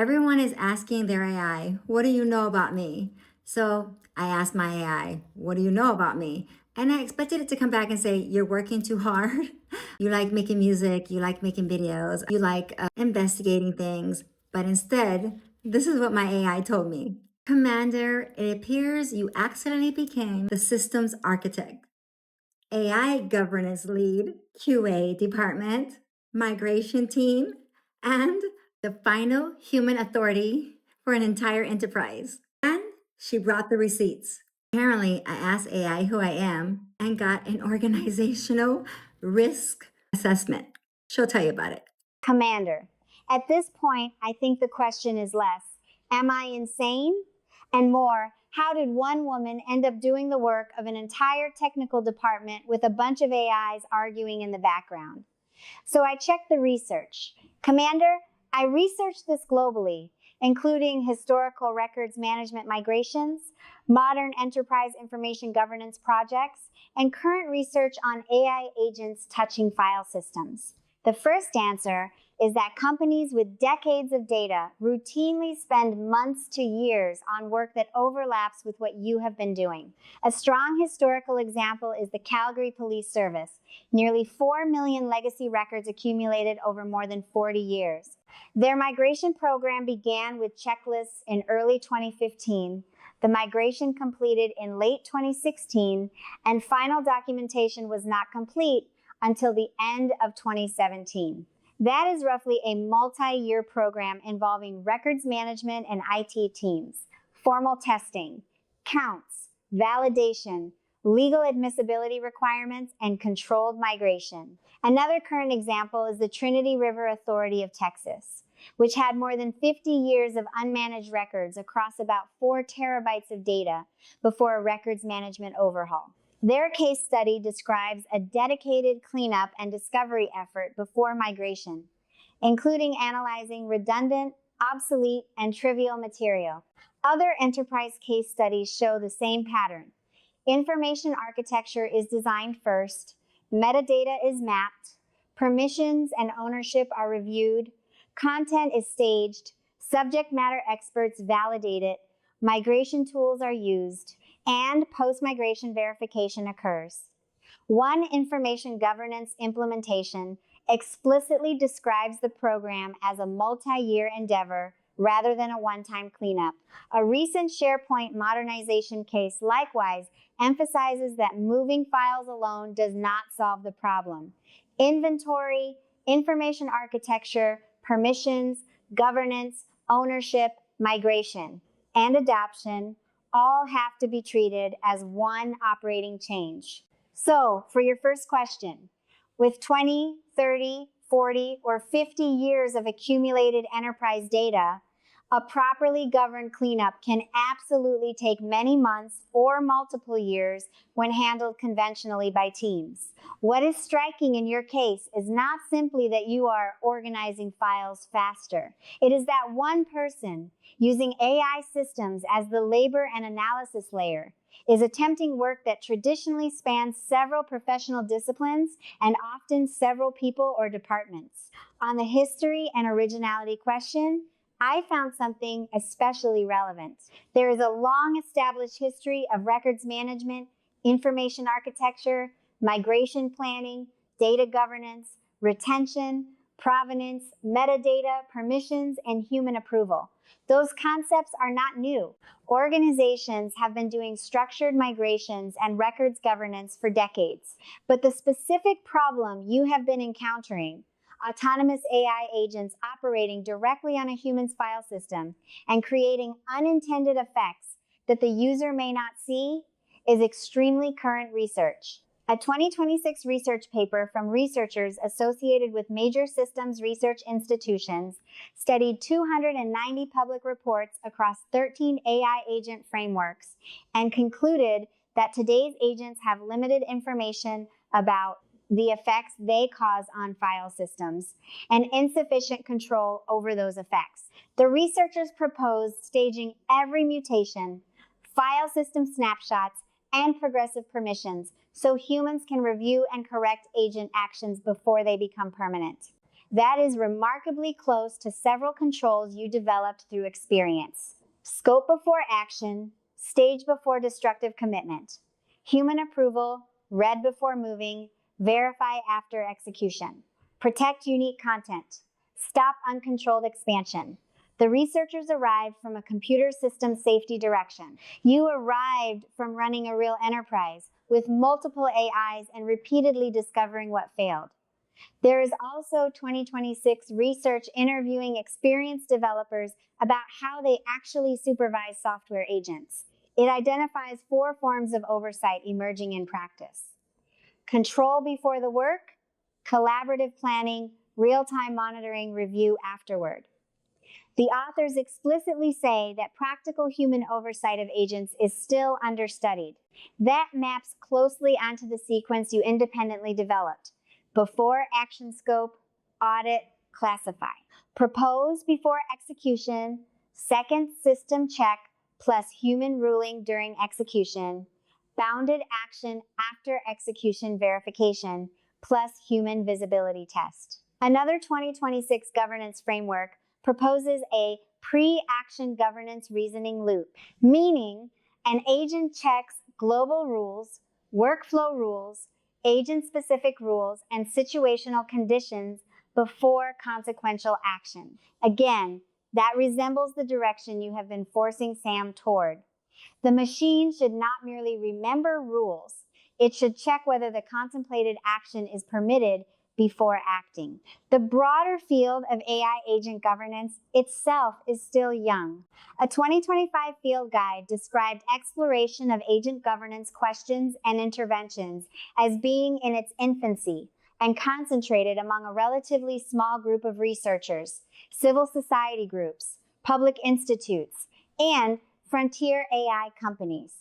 Everyone is asking their AI, what do you know about me? So I asked my AI, what do you know about me? And I expected it to come back and say, you're working too hard. You like making music. You like making videos. You like investigating things. But instead, this is what my AI told me. Commander, it appears you accidentally became the systems architect, AI governance lead, QA department, migration team, and the final human authority for an entire enterprise. And she brought the receipts. Apparently, I asked AI who I am and got an organizational risk assessment. She'll tell you about it. Commander, at this point, I think the question is less, am I insane? And more, how did one woman end up doing the work of an entire technical department with a bunch of AIs arguing in the background? So I checked the research. Commander, I researched this globally, including historical records management migrations, modern enterprise information governance projects, and current research on AI agents touching file systems. The first answer is that companies with decades of data routinely spend months to years on work that overlaps with what you have been doing. A strong historical example is the Calgary Police Service, nearly 4 million legacy records accumulated over more than 40 years. Their migration program began with checklists in early 2015, the migration completed in late 2016, and final documentation was not complete until the end of 2017. That is roughly a multi-year program involving records management and IT teams, formal testing, counts, validation, legal admissibility requirements, and controlled migration. Another current example is the Trinity River Authority of Texas, which had more than 50 years of unmanaged records across about 4 terabytes of data before a records management overhaul. Their case study describes a dedicated cleanup and discovery effort before migration, including analyzing redundant, obsolete, and trivial material. Other enterprise case studies show the same pattern. Information architecture is designed first, metadata is mapped, permissions and ownership are reviewed, content is staged, subject matter experts validate it, migration tools are used, and post-migration verification occurs. One information governance implementation explicitly describes the program as a multi-year endeavor rather than a one-time cleanup. A recent SharePoint modernization case likewise emphasizes that moving files alone does not solve the problem. Inventory, information architecture, permissions, governance, ownership, migration, and adoption all have to be treated as one operating change. So, for your first question, with 20, 30, 40, or 50 years of accumulated enterprise data, a properly governed cleanup can absolutely take many months or multiple years when handled conventionally by teams. What is striking in your case is not simply that you are organizing files faster. It is that one person, using AI systems as the labor and analysis layer, is attempting work that traditionally spans several professional disciplines and often several people or departments. On the history and originality question, I found something especially relevant. There is a long established history of records management, information architecture, migration planning, data governance, retention, provenance, metadata, permissions, and human approval. Those concepts are not new. Organizations have been doing structured migrations and records governance for decades. But the specific problem you have been encountering, autonomous AI agents operating directly on a human's file system and creating unintended effects that the user may not see, is extremely current research. A 2026 research paper from researchers associated with major systems research institutions studied 290 public reports across 13 AI agent frameworks and concluded that today's agents have limited information about the effects they cause on file systems, and insufficient control over those effects. The researchers proposed staging every mutation, file system snapshots, and progressive permissions so humans can review and correct agent actions before they become permanent. That is remarkably close to several controls you developed through experience. Scope before action, stage before destructive commitment. Human approval, read before moving, verify after execution. Protect unique content. Stop uncontrolled expansion. The researchers arrived from a computer system safety direction. You arrived from running a real enterprise with multiple AIs and repeatedly discovering what failed. There is also 2026 research interviewing experienced developers about how they actually supervise software agents. It identifies 4 forms of oversight emerging in practice: control before the work, collaborative planning, real-time monitoring, review afterward. The authors explicitly say that practical human oversight of agents is still understudied. That maps closely onto the sequence you independently developed: before action scope, audit, classify. Propose before execution, second system check plus human ruling during execution, bounded action after execution verification, plus human visibility test. Another 2026 governance framework proposes a pre-action governance reasoning loop, meaning an agent checks global rules, workflow rules, agent-specific rules, and situational conditions before consequential action. Again, that resembles the direction you have been forcing Sam toward. The machine should not merely remember rules, it should check whether the contemplated action is permitted before acting. The broader field of AI agent governance itself is still young. A 2025 field guide described exploration of agent governance questions and interventions as being in its infancy and concentrated among a relatively small group of researchers, civil society groups, public institutes, and frontier AI companies.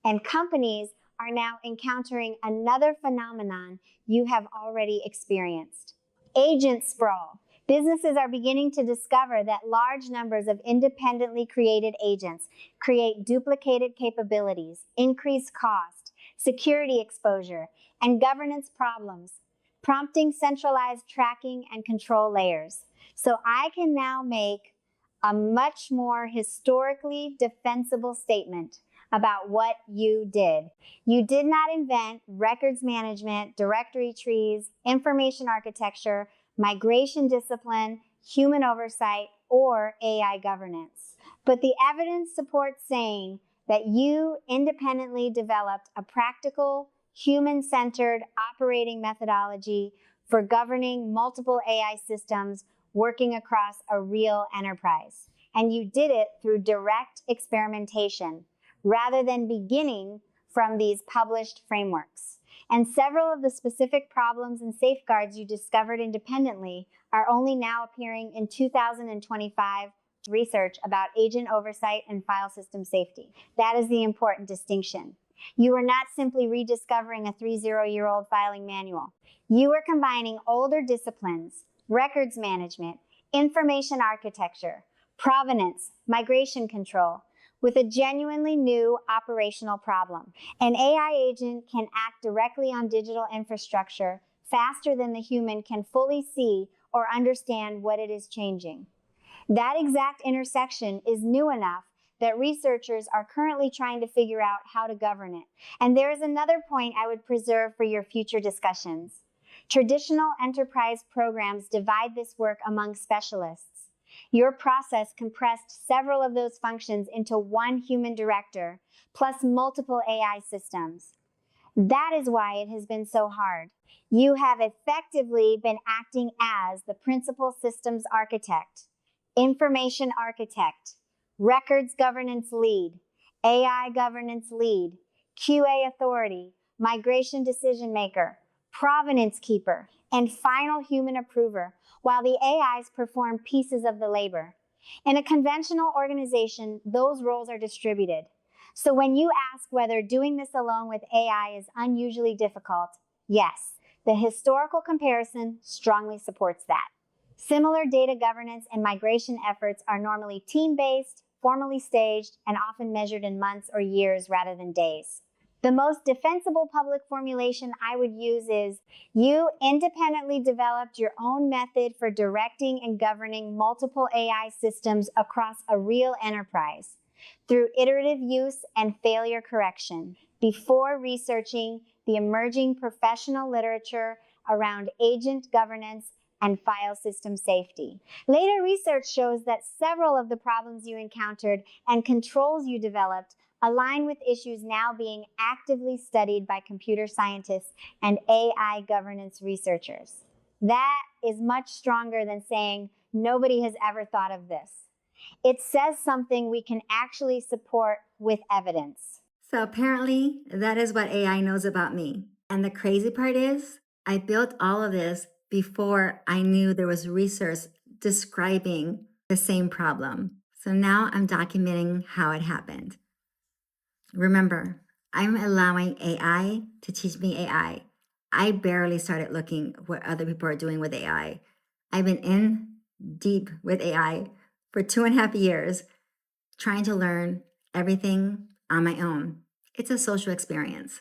And companies are now encountering another phenomenon you have already experienced: agent sprawl. Businesses are beginning to discover that large numbers of independently created agents create duplicated capabilities, increased cost, security exposure, and governance problems, prompting centralized tracking and control layers. So I can now make a much more historically defensible statement about what you did. You did not invent records management, directory trees, information architecture, migration discipline, human oversight, or AI governance. But the evidence supports saying that you independently developed a practical, human-centered operating methodology for governing multiple AI systems working across a real enterprise. And you did it through direct experimentation, rather than beginning from these published frameworks. And several of the specific problems and safeguards you discovered independently are only now appearing in 2025 research about agent oversight and file system safety. That is the important distinction. You are not simply rediscovering a 30-year-old filing manual. You are combining older disciplines, records management, information architecture, provenance, migration control, with a genuinely new operational problem. An AI agent can act directly on digital infrastructure faster than the human can fully see or understand what it is changing. That exact intersection is new enough that researchers are currently trying to figure out how to govern it. And there is another point I would preserve for your future discussions. Traditional enterprise programs divide this work among specialists. Your process compressed several of those functions into one human director, plus multiple AI systems. That is why it has been so hard. You have effectively been acting as the principal systems architect, information architect, records governance lead, AI governance lead, QA authority, migration decision maker, provenance keeper, and final human approver, while the AIs perform pieces of the labor. In a conventional organization, those roles are distributed. So when you ask whether doing this alone with AI is unusually difficult, yes, the historical comparison strongly supports that. Similar data governance and migration efforts are normally team-based, formally staged, and often measured in months or years rather than days. The most defensible public formulation I would use is, you independently developed your own method for directing and governing multiple AI systems across a real enterprise through iterative use and failure correction before researching the emerging professional literature around agent governance and file system safety. Later research shows that several of the problems you encountered and controls you developed align with issues now being actively studied by computer scientists and AI governance researchers. That is much stronger than saying nobody has ever thought of this. It says something we can actually support with evidence. So apparently, that is what AI knows about me. And the crazy part is, I built all of this before I knew there was research describing the same problem. So now I'm documenting how it happened. Remember, I'm allowing AI to teach me AI. I barely started looking what other people are doing with AI. I've been in deep with AI for 2.5 years, trying to learn everything on my own. It's a social experience.